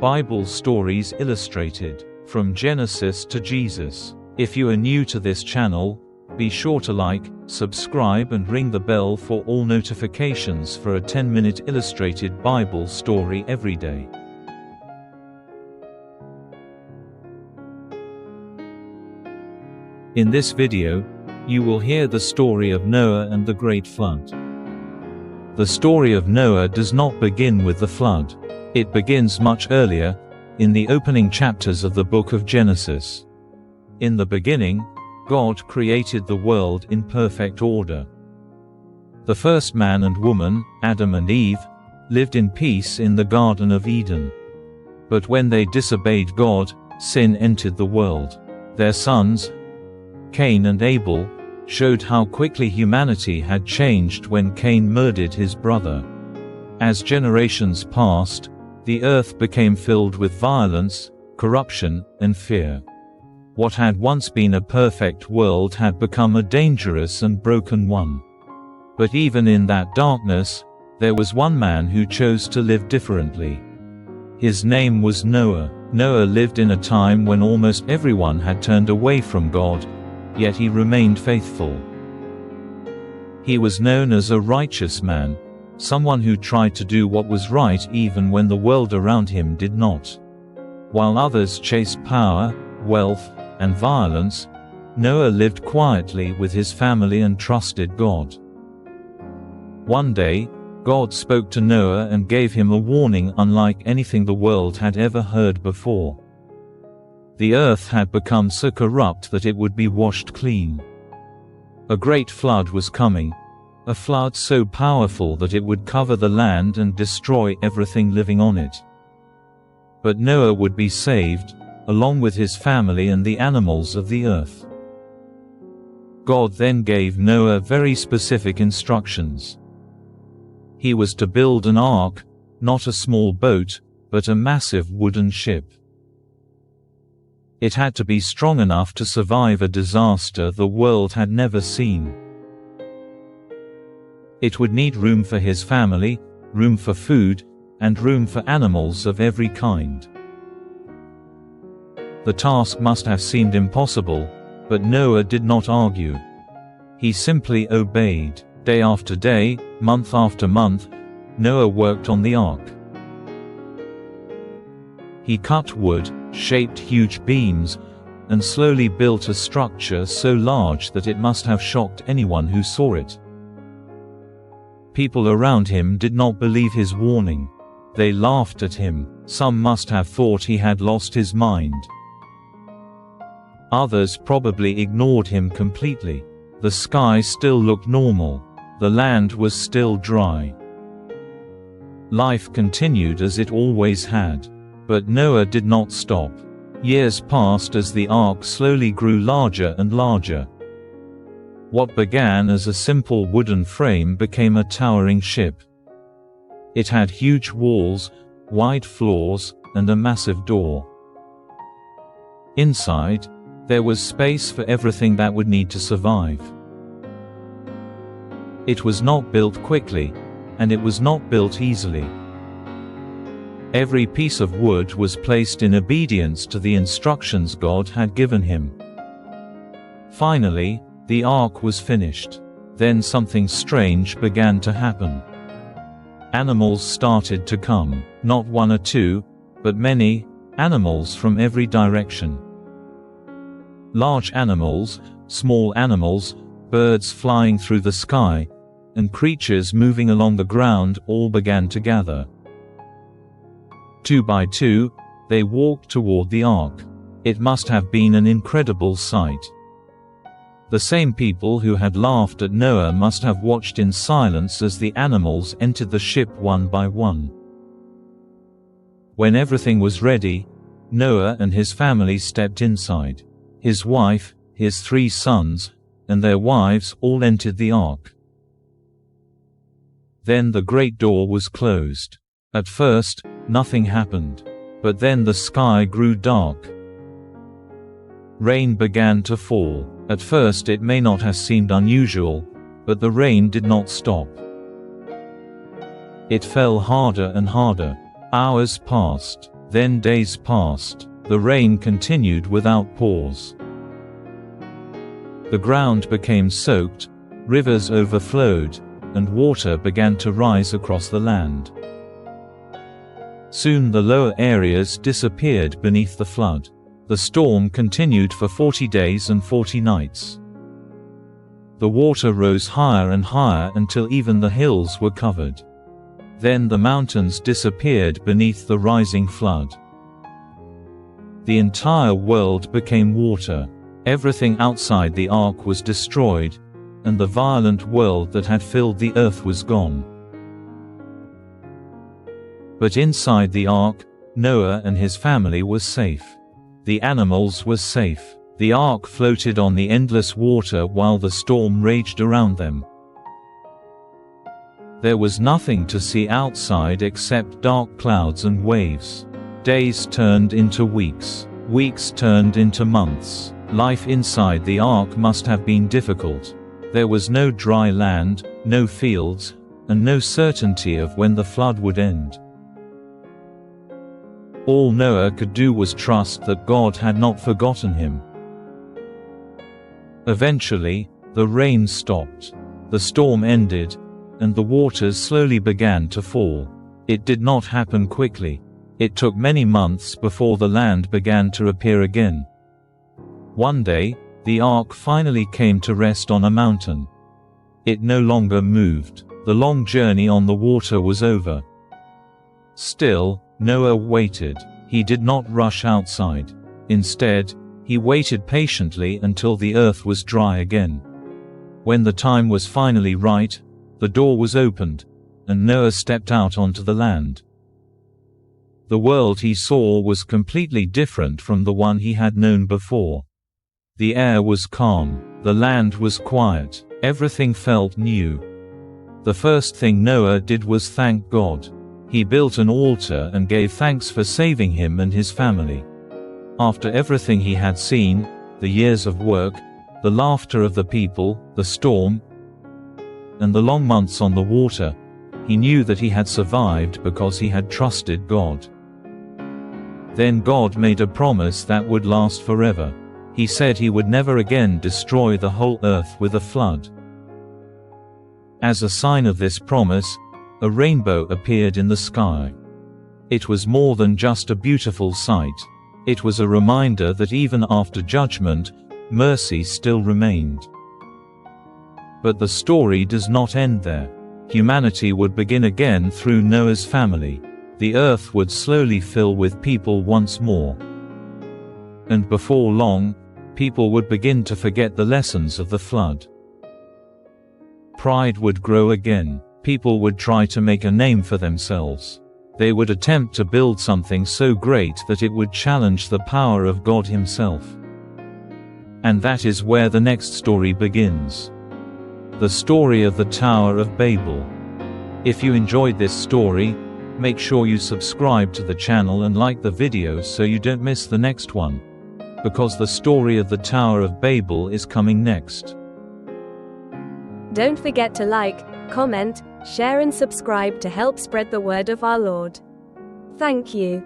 Bible Stories Illustrated, From Genesis to Jesus. If you are new to this channel, be sure to like, subscribe and ring the bell for all notifications for a 10-minute illustrated Bible story every day. In this video, you will hear the story of Noah and the Great Flood. The story of Noah does not begin with the flood. It begins much earlier, in the opening chapters of the book of Genesis. In the beginning, God created the world in perfect order. The first man and woman, Adam and Eve, lived in peace in the Garden of Eden. But when they disobeyed God, sin entered the world. Their sons, Cain and Abel, showed how quickly humanity had changed when Cain murdered his brother. As generations passed, the earth became filled with violence, corruption, and fear. What had once been a perfect world had become a dangerous and broken one. But even in that darkness, there was one man who chose to live differently. His name was Noah. Noah lived in a time when almost everyone had turned away from God, yet he remained faithful. He was known as a righteous man, someone who tried to do what was right even when the world around him did not. While others chased power, wealth, and violence, Noah lived quietly with his family and trusted God. One day, God spoke to Noah and gave him a warning unlike anything the world had ever heard before. The earth had become so corrupt that it would be washed clean. A great flood was coming, a flood so powerful that it would cover the land and destroy everything living on it. But Noah would be saved, along with his family and the animals of the earth. God then gave Noah very specific instructions. He was to build an ark, not a small boat, but a massive wooden ship. It had to be strong enough to survive a disaster the world had never seen. It would need room for his family, room for food, and room for animals of every kind. The task must have seemed impossible, but Noah did not argue. He simply obeyed. Day after day, month after month, Noah worked on the ark. He cut wood, shaped huge beams, and slowly built a structure so large that it must have shocked anyone who saw it. People around him did not believe his warning. They laughed at him. Some must have thought he had lost his mind. Others probably ignored him completely. The sky still looked normal. The land was still dry. Life continued as it always had. But Noah did not stop. Years passed as the ark slowly grew larger and larger. What began as a simple wooden frame became a towering ship. It had huge walls, wide floors, and a massive door. Inside, there was space for everything that would need to survive. It was not built quickly, and it was not built easily. Every piece of wood was placed in obedience to the instructions God had given him. Finally, the ark was finished. Then something strange began to happen. Animals started to come, not one or two, but many, animals from every direction. Large animals, small animals, birds flying through the sky, and creatures moving along the ground all began to gather. Two by two, they walked toward the ark. It must have been an incredible sight. The same people who had laughed at Noah must have watched in silence as the animals entered the ship one by one. When everything was ready, Noah and his family stepped inside. His wife, his 3 sons, and their wives all entered the ark. Then the great door was closed. At first, nothing happened. But then the sky grew dark. Rain began to fall. At first it may not have seemed unusual, but the rain did not stop. It fell harder and harder. Hours passed. Then days passed. The rain continued without pause. The ground became soaked, rivers overflowed, and water began to rise across the land. Soon the lower areas disappeared beneath the flood. The storm continued for 40 days and 40 nights. The water rose higher and higher until even the hills were covered. Then the mountains disappeared beneath the rising flood. The entire world became water. Everything outside the ark was destroyed, and the violent world that had filled the earth was gone. But inside the ark, Noah and his family were safe. The animals were safe. The ark floated on the endless water while the storm raged around them. There was nothing to see outside except dark clouds and waves. Days turned into weeks. Weeks turned into months. Life inside the ark must have been difficult. There was no dry land, no fields, and no certainty of when the flood would end. All Noah could do was trust that God had not forgotten him. Eventually, the rain stopped. The storm ended, and the waters slowly began to fall. It did not happen quickly. It took many months before the land began to appear again. One day, the ark finally came to rest on a mountain. It no longer moved. The long journey on the water was over. Still, Noah waited. He did not rush outside. Instead, he waited patiently until the earth was dry again. When the time was finally right, the door was opened, and Noah stepped out onto the land. The world he saw was completely different from the one he had known before. The air was calm, the land was quiet, everything felt new. The first thing Noah did was thank God. He built an altar and gave thanks for saving him and his family. After everything he had seen, the years of work, the laughter of the people, the storm, and the long months on the water, he knew that he had survived because he had trusted God. Then God made a promise that would last forever. He said he would never again destroy the whole earth with a flood. As a sign of this promise, a rainbow appeared in the sky. It was more than just a beautiful sight. It was a reminder that even after judgment, mercy still remained. But the story does not end there. Humanity would begin again through Noah's family. The earth would slowly fill with people once more. And before long, people would begin to forget the lessons of the flood. Pride would grow again. People would try to make a name for themselves. They would attempt to build something so great that it would challenge the power of God Himself. And that is where the next story begins. The story of the Tower of Babel. If you enjoyed this story, make sure you subscribe to the channel and like the video so you don't miss the next one. Because the story of the Tower of Babel is coming next. Don't forget to like, comment, share and subscribe to help spread the word of our Lord. Thank you.